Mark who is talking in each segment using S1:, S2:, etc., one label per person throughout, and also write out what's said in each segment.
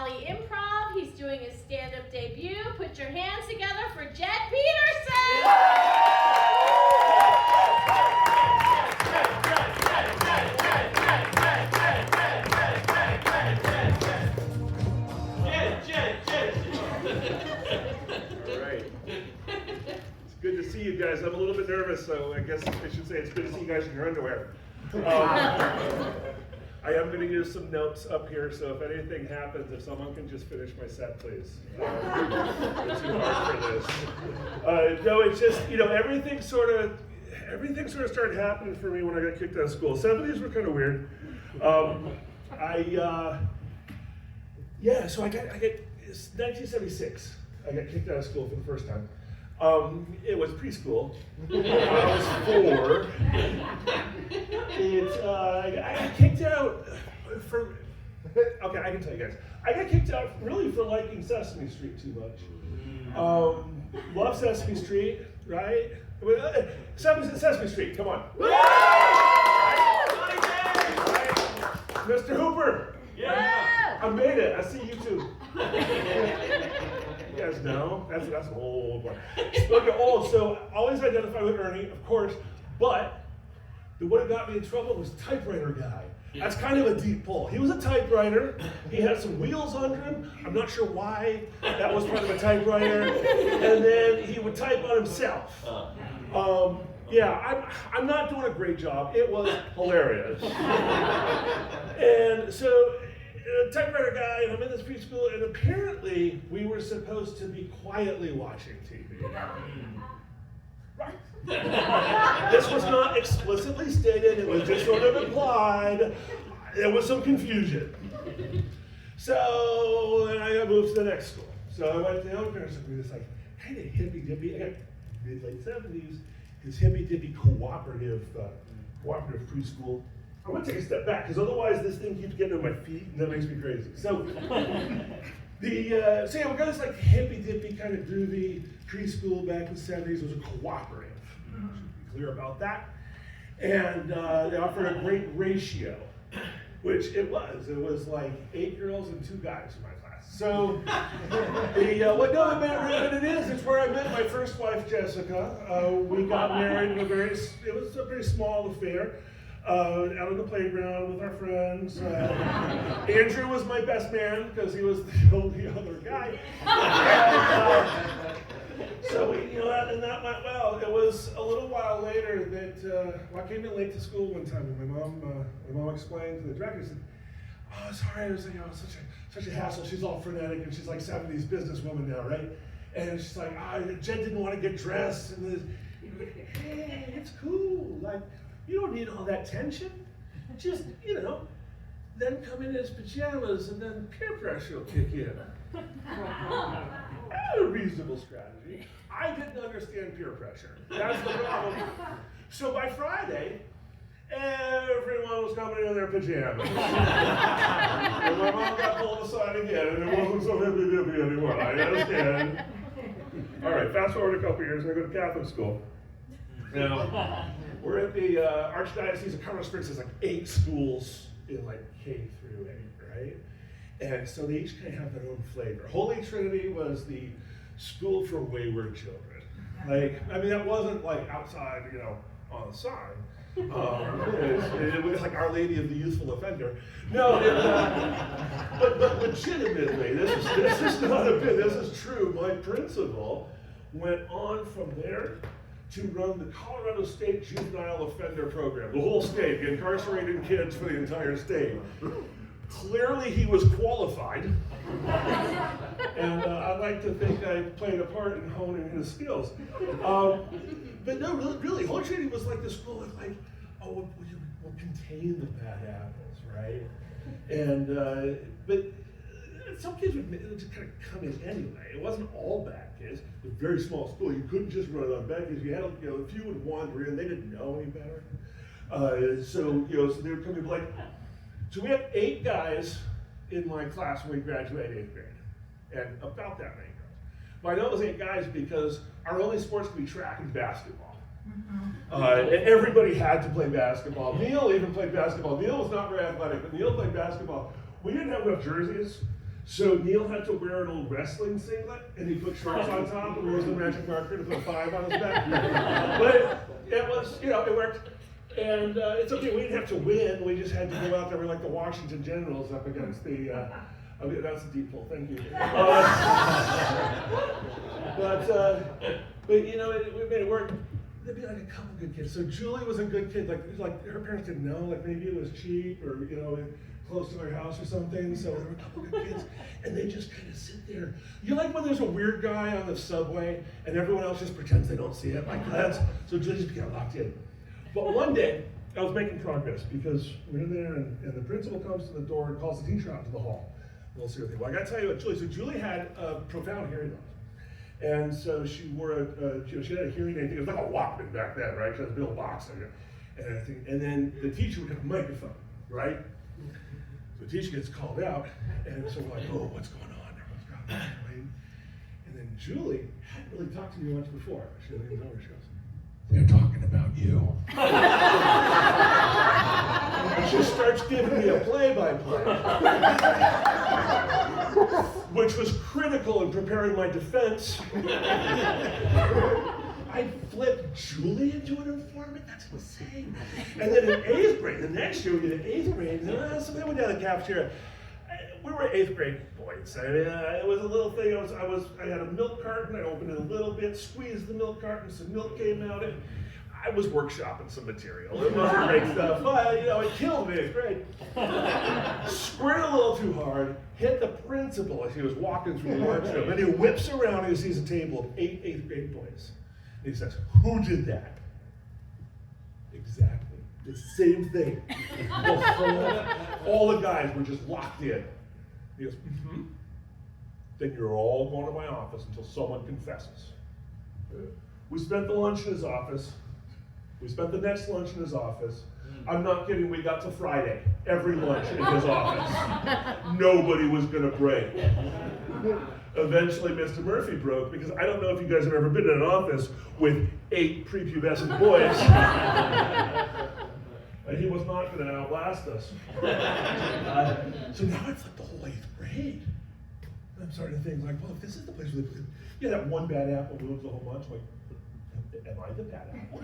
S1: Valley Improv. He's doing his stand-up debut. Put your hands together for Jed Peterson!
S2: All right. It's good to see you guys. I'm a little bit nervous, so I guess I should say it's good to see you guys in your underwear. I am going to use some notes up here, so if anything happens, if someone can just finish my set, please. It's too hard for this. No, it's just, everything sort of started happening for me when I got kicked out of school. 70s were kind of weird. So I got it's 1976. I got kicked out of school for the first time. It was preschool. I was 4. I got kicked out for, okay, I can tell you guys. I got kicked out really for liking Sesame Street too much. Love Sesame Street, right? Sesame Street, come on. Right? Mr. Hooper.
S1: Yeah.
S2: I made it. I see you too. You guys know? That's an old one. Okay, old. So always identify with Ernie, of course, but the one that got me in trouble was typewriter guy. That's kind of a deep pull. He was a typewriter. He had some wheels under him. I'm not sure why that was part of a typewriter. And then he would type on himself. I'm not doing a great job. It was hilarious. And so, typewriter guy, and I'm in this preschool, and apparently we were supposed to be quietly watching TV. Right. This was not explicitly stated, it was just sort of implied. There was some confusion. So then I got moved to the next school. So I went to the other parents, and we was like, kind of hippy-dippy, mid-late 70s, his hippy-dippy cooperative preschool. I'm gonna take a step back, because otherwise this thing keeps getting on my feet, and that makes me crazy. So, we got this like hippy-dippy kind of groovy preschool back in the 70s. It was a cooperative. Should be clear about that. And they offered a great ratio, which it was. It was like 8 girls and 2 guys in my class. So, it's where I met my first wife, Jessica. We got married in it was a very small affair. Out on the playground with our friends. Andrew was my best man because he was the only other guy. So and that went well. It was a little while later that I came in late to school one time, and my mom explained to the director, said, "Oh, sorry, it was such a hassle. She's all frenetic, and she's like 70s businesswoman now, right?" And she's like, Jen didn't want to get dressed, and hey, it's cool, like. You don't need all that tension. Just, then come in his pajamas and then peer pressure will kick in. That's a reasonable strategy. I didn't understand peer pressure. That's the problem. So by Friday, everyone was coming in their pajamas. And my mom got pulled aside again, and it wasn't so hippy-dippy anymore. I understand. All right, fast forward a couple years, and I go to Catholic school. Now, we're at the Archdiocese of Colorado Springs. There's like 8 schools in like K through 8, right? And so they each kind of have their own flavor. Holy Trinity was the school for wayward children. That wasn't like outside, on the sign. It was like Our Lady of the Youthful Offender. No, but legitimately, this is not a bit. This is true. My principal went on from there to run the Colorado State Juvenile Offender Program, the whole state, incarcerating kids for the entire state. Clearly he was qualified, and I'd like to think I played a part in honing his skills. But no, really, Holy Trinity was like the school of like, we'll contain the bad apples, right? And, but some kids would just kind of come in anyway. It wasn't all bad kids. It was a very small school. You couldn't just run it on bad kids. You had, a few would wander in. They didn't know any better. So they would come in like, so we had 8 guys in my class when we graduated 8th grade, and about that many girls. But I know it was 8 guys because our only sports could be track and basketball. Everybody had to play basketball. Neil even played basketball. Neil was not very athletic, but Neil played basketball. We didn't have enough jerseys, So Neil had to wear an old wrestling singlet, and he put shorts on top and used the magic marker to put a 5 on his back. But it was, it worked. And it's okay, we didn't have to win, we just had to go out there. We're like the Washington Generals up against the, that's a deep pull, thank you. But we made it work. There'd be like a couple good kids. So Julie was a good kid, like her parents didn't know, like maybe it was cheap or, close to their house or something, so there were a couple good kids, and they just kind of sit there. You like when there's a weird guy on the subway, and everyone else just pretends they don't see it, like that? So Julie just got locked in. But one day, I was making progress, because we're in there, and the principal comes to the door and calls the teacher out to the hall. We'll see what they want. I gotta tell you about Julie. So Julie had profound hearing loss. And so she wore she had a hearing aid thing. It was like a Walkman back then, right? She had a big old box in there. And then the teacher would have a microphone, right? So the teacher gets called out, and so we're like, oh, what's going on? Everyone's got right? And then Julie hadn't really talked to me much before. She leans over, she goes, they're talking about you. And she starts giving me a play-by-play, which was critical in preparing my defense. I flipped Julie into an informant? That's insane. And then in 8th grade, the next year we did 8th grade, and somebody went down the cafeteria. We were 8th grade boys. It was a little thing. I had a milk carton. I opened it a little bit, squeezed the milk carton, some milk came out. And I was workshopping some material. It wasn't great stuff, but it killed me in 8th grade. Squirted a little too hard, hit the principal as he was walking through the lunchroom, and he whips around and he sees a table of 8 8th grade boys. And he says, who did that? Exactly. The same thing. All the guys were just locked in. He goes, mm-hmm. Then you're all going to my office until someone confesses. We spent the lunch in his office. We spent the next lunch in his office. I'm not kidding, we got to Friday. Every lunch in his office. Nobody was gonna break. Eventually, Mr. Murphy broke, because I don't know if you guys have ever been in an office with 8 prepubescent boys. And he was not going to outlast us. So now it's like the whole 8th grade. I'm starting to think, like, well, if this is the place where they that one bad apple moves the whole bunch, like, am I the bad apple?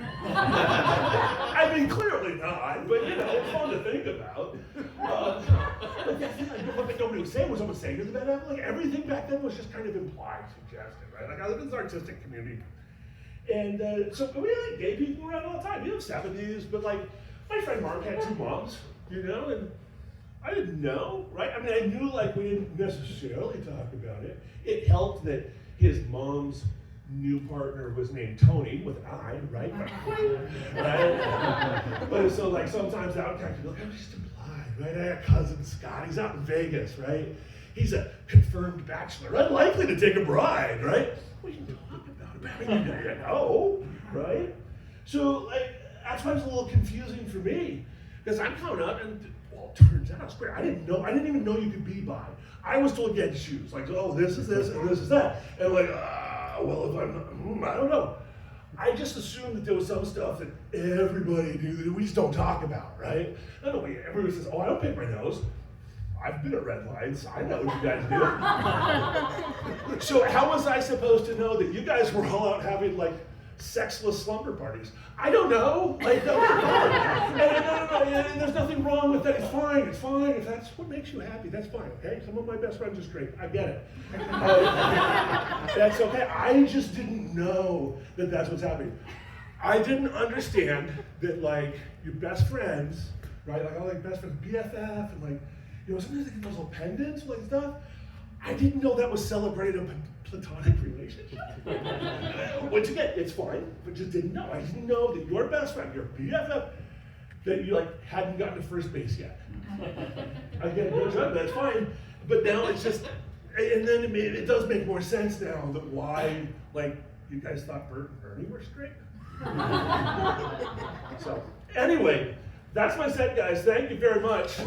S2: I mean, clearly not, but it's fun to think about. But that's it, like, what nobody was saying was someone saying you're the bad apple. Like, everything back then was just kind of implied, suggested, right? Like, I live in this artistic community. And so we had gay people around all the time. 70s, but like, my friend Mark had 2 moms, and I didn't know, right? I mean, I knew, like, we didn't necessarily talk about it. It helped that his mom's new partner was named Tony with an I, right? Right? But so, like, sometimes that would kind of be like, I'm just implied, right? I got cousin Scott, he's out in Vegas, right? He's a confirmed bachelor, unlikely to take a bride, right? We can talk about it, you know, right? So, like, that's why it's a little confusing for me, because I'm coming up and, well, it turns out, it's great. I didn't even know you could be bi. I was told you had to choose, like, oh, this is this and this is that. And like, well, if I'm not, I don't know. I just assumed that there was some stuff that everybody knew that we just don't talk about, right? I don't know, everybody says, oh, I don't pick my nose. I've been at red lights, I know what you guys do. So how was I supposed to know that you guys were all out having, like, sexless slumber parties? I don't know. Like, no, and there's nothing wrong with that. It's fine. If that's what makes you happy, that's fine, okay? Some of my best friends are straight. I get it. That's okay. I just didn't know that that's what's happening. I didn't understand that, like, your best friends, right? Like, all like best friends, BFF, and like, sometimes they get those little pendants, like stuff. I didn't know that was celebrating a platonic relationship. Once again, it's fine, but just didn't know. I didn't know that your best friend, your BFF, that you like hadn't gotten to first base yet. Again, no judgment, that's fine. But now it's just, and then it does make more sense now that why, like, you guys thought Bert and Ernie were straight. So, anyway, that's my set, guys. Thank you very much.